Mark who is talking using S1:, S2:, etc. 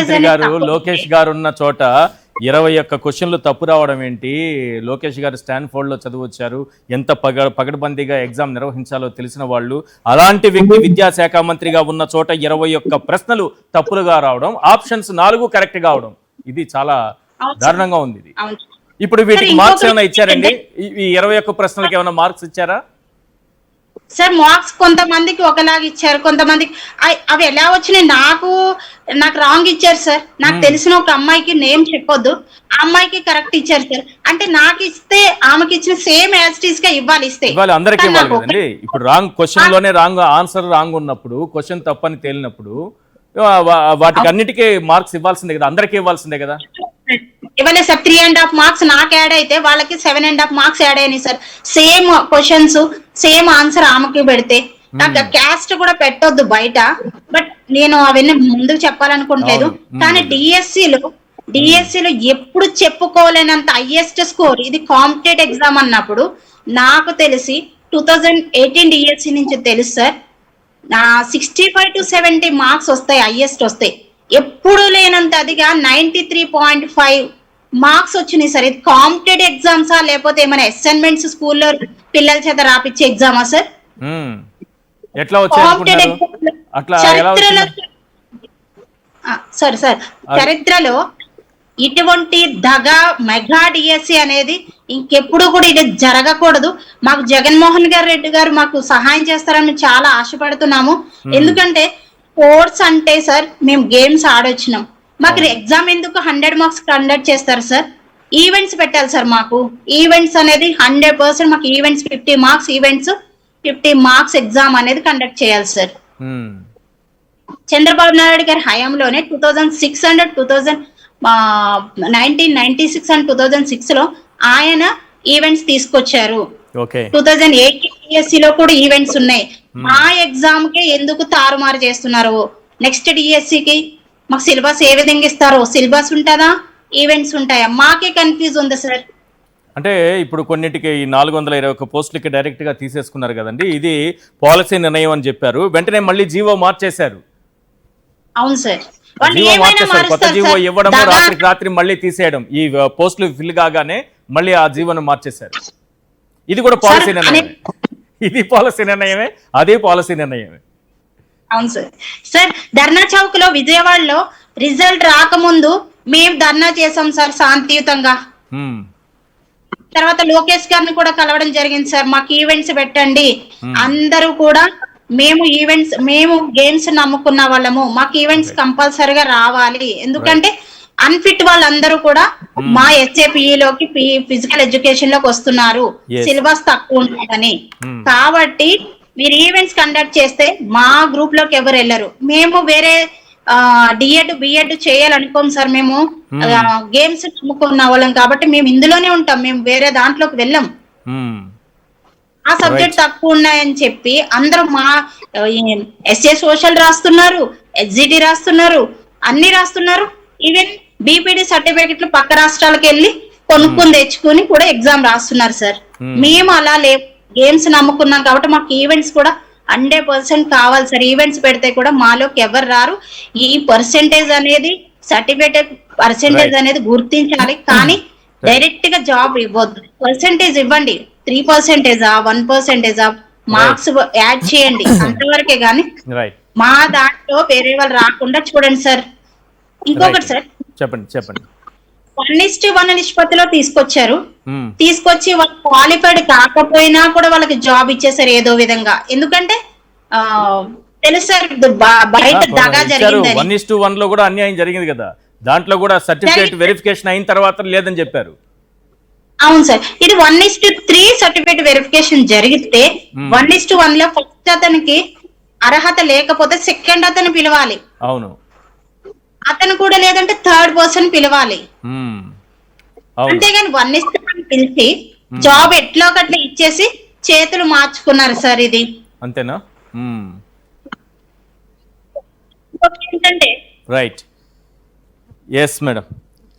S1: ముఖ్యమంత్రి గారు లోకేష్ గారు ఉన్న చోట 21 క్వశ్చన్లు తప్పు రావడం ఏంటి? లోకేష్ గారు స్టాన్ఫోర్డ్ లో చదివొచ్చారు, ఎంత పగడబందీగా ఎగ్జామ్ నిర్వహించాలో తెలిసిన వాళ్ళు. అలాంటి వ్యక్తి విద్యాశాఖ మంత్రిగా ఉన్న చోట 21 ప్రశ్నలు తప్పులుగా రావడం, ఆప్షన్స్ 4 కరెక్ట్ గా అవడం, ఇది చాలా దారుణంగా ఉంది. ఇది ఇప్పుడు వీటికి మార్క్స్ ఏమైనా ఇచ్చారండి? ఈ 21 ప్రశ్నలకు ఏమైనా మార్క్స్ ఇచ్చారా?
S2: సార్ మార్క్స్ కొంతమందికి ఒకలాగా ఇచ్చారు, కొంతమందికి అవి ఎలా వచ్చినాయి నాకు రాంగ్ ఇచ్చారు సార్. నాకు తెలిసిన ఒక అమ్మాయికి నేమ్ చెప్పొద్దు, ఆ అమ్మాయికి కరెక్ట్ ఇచ్చారు సార్. అంటే నాకు ఇస్తే ఆమెకి ఇచ్చిన సేమ్ యాజ్ ఇట్ ఈస్ గా ఇవ్వాలి, ఇస్తే
S1: అందరికీ ఇవ్వాలి కదండి. ఇప్పుడు రాంగ్ క్వశ్చన్ లోనే రాంగ్ ఆన్సర్ రాంగ్ ఉన్నప్పుడు, క్వశ్చన్ తప్పని తేలినప్పుడు వాటికి అన్నిటికీ మార్క్స్ ఇవ్వాల్సిందే కదా, అందరికీ ఇవ్వాల్సిందే కదా.
S2: ఇవ్వలే సార్. 3.5 మార్క్స్ నాకు యాడ్ అయితే వాళ్ళకి 7.5 మార్క్స్ యాడ్ అయినాయి sir. Same questions same answer ఆమెకి పెడితే. నాకు క్యాస్ట్ కూడా పెట్టొద్దు బయట, బట్ నేను అవన్నీ ముందుకు చెప్పాలనుకోవట్లేదు. కానీ డిఎస్సిలో ఎప్పుడు చెప్పుకోలేనంత హైయెస్ట్ స్కోర్ ఇది కాంపిటేటివ్ ఎగ్జామ్ అన్నప్పుడు నాకు తెలిసి 2018 డిఎస్సి నుంచి తెలుసు సార్, 65 to 70 మార్క్స్ వస్తాయి, హైయెస్ట్ వస్తాయి. ఎప్పుడు లేనంత అదిగా 93.5 మార్క్స్ వచ్చినాయి సార్. ఇది కాంపిటేటివ్ ఎగ్జామ్సా లేకపోతే ఏమైనా అసైన్మెంట్స్ స్కూల్లో పిల్లల చేత రాపిచ్చే ఎగ్జామా సార్? చరిత్రలో ఇటువంటి దగా మెగా డిఎస్సి అనేది ఇంకెప్పుడు కూడా ఇది జరగకూడదు. మాకు జగన్మోహన్ రెడ్డి గారు మాకు సహాయం చేస్తారని చాలా ఆశపడుతున్నాము. ఎందుకంటే స్పోర్ట్స్ అంటే సార్ మేము గేమ్స్ ఆడొచ్చినాం, మాకు ఎగ్జామ్ ఎందుకు 100 మార్క్స్ కండక్ట్ చేస్తారు సార్? ఈవెంట్స్ పెట్టాలి సార్. మాకు ఈవెంట్స్ అనేది 100% మాకు events 50 marks events 50 marks exam అనేది కండక్ట్ చేయాలి సార్. చంద్రబాబు నాయుడు గారి హయాంలోనే 2006 అండ్ 1996 అండ్ 2006 లో ఆయన ఈవెంట్స్ తీసుకొచ్చారు. 2008 డిఎస్సి లో కూడా ఈవెంట్స్ ఉన్నాయి. మా ఎగ్జామ్ కే ఎందుకు తారుమారు చేస్తున్నారు? నెక్స్ట్ డిఎస్సికి మాకు సిలబస్ ఏ విధంగా ఇస్తారో, సిలబస్ ఉంటుందా, ఈవెంట్స్ ఉంటాయా, మాకే కన్ఫ్యూజ్ ఉంది సార్.
S1: అంటే ఇప్పుడు కొన్నిటికి 421 పోస్టులకి డైరెక్ట్ గా తీసేసుకున్నారు కదండి, ఇది పాలసీ నిర్ణయం అని చెప్పారు, వెంటనే మళ్ళీ జీవో మార్చేశారు.
S2: అవును సార్,
S1: కొత్త జీవో ఇవ్వడం, రాత్రి మళ్ళీ తీసేయడం, ఈ పోస్టులు ఫిల్ కాగానే మళ్ళీ ఆ జీవోను మార్చేశారు. ఇది కూడా పాలసీ నిర్ణయమే, ఇది పాలసీ నిర్ణయమే, అదే పాలసీ నిర్ణయమే.
S2: అవును సార్. సార్ ధర్నా చౌక్ లో విజయవాడలో రిజల్ట్ రాకముందు మేము ధర్నా చేసాం సార్ శాంతియుతంగా. తర్వాత లోకేష్ గారిని కూడా కలవడం జరిగింది సార్, మాకు ఈవెంట్స్ పెట్టండి. అందరూ కూడా మేము గేమ్స్ నమ్ముకున్న వాళ్ళము, మాకు ఈవెంట్స్ కంపల్సరిగా రావాలి. ఎందుకంటే అన్ఫిట్ వాళ్ళందరూ కూడా మా ఎస్ఏపిఈలోకి ఫిజికల్ ఎడ్యుకేషన్ లోకి వస్తున్నారు, సిలబస్ తక్కువ ఉంటుందని. కాబట్టి మీరు ఈవెంట్స్ కండక్ట్ చేస్తే మా గ్రూప్ లోకి ఎవరు వెళ్ళరు. మేము వేరే డిఎడ్ బిఎడ్ చేయాలనుకోం సార్, మేము గేమ్స్ నమ్ముకున్న వాళ్ళం కాబట్టి మేము ఇందులోనే ఉంటాం, మేము వేరే దాంట్లోకి వెళ్ళాం. ఆ సబ్జెక్ట్ తక్కువ ఉన్నాయని చెప్పి అందరూ మా ఎస్ఏ సోషల్ రాస్తున్నారు, ఎస్జిటి రాస్తున్నారు, అన్ని రాస్తున్నారు. ఈవెన్ బీపీడీ సర్టిఫికెట్లు పక్క రాష్ట్రాలకు వెళ్ళి కొనుక్కొని తెచ్చుకుని కూడా ఎగ్జామ్ రాస్తున్నారు సార్. మేము అలా గేమ్స్ నమ్ముకున్నాం కాబట్టి మాకు ఈవెంట్స్ కూడా 100% కావాలి సార్. ఈవెంట్స్ పెడితే కూడా మాలోకి ఎవరు రారు. ఈ పర్సెంటేజ్ అనేది సర్టిఫికేట్ పర్సెంటేజ్ అనేది గుర్తించాలి, కానీ డైరెక్ట్ గా జాబ్ ఇవ్వద్దు. పర్సెంటేజ్ ఇవ్వండి, 3% 1% మార్క్స్ యాడ్ చేయండి, అంతవరకే. గానీ మా దాంట్లో వేరే వాళ్ళు రాకుండా చూడండి సార్. ఇంకొకటి సార్,
S1: చెప్పండి.
S2: 1:1 నిష్పత్తిలో తీసుకొచ్చారు. తీసుకొచ్చి వాళ్ళు క్వాలిఫైడ్ కాకపోయినా కూడా వాళ్ళకి జాబ్ ఇచ్చేసారు ఏదో విధంగా. ఎందుకంటే తెలుసు సార్ బయట దగా జరిగింది.
S1: 1:1 లో కూడా అన్యాయం జరిగింది కదా, దాంట్లో కూడా సర్టిఫికేట్ వెరిఫికేషన్ అయిన తర్వాత లేదని చెప్పారు.
S2: అవును సార్, ఇది 1:3 సర్టిఫికేట్ వెరిఫికేషన్ జరిగితే 1:1 లో ఫస్ట్ అతనికి అర్హత లేకపోతే సెకండ్ అతను పిలవాలి.
S1: అవును,
S2: అతను కూడా లేదంటే థర్డ్ పర్సన్ పిలవాలి. అంతేగాని 1:1 పిలిచి జాబ్ ఎట్లా ఒకట్లా ఇచ్చేసి చేతులు మార్చుకున్నారు సార్. ఇది
S1: అంతేనా?
S2: ఏంటంటే
S1: రైట్, ఎస్ మేడం.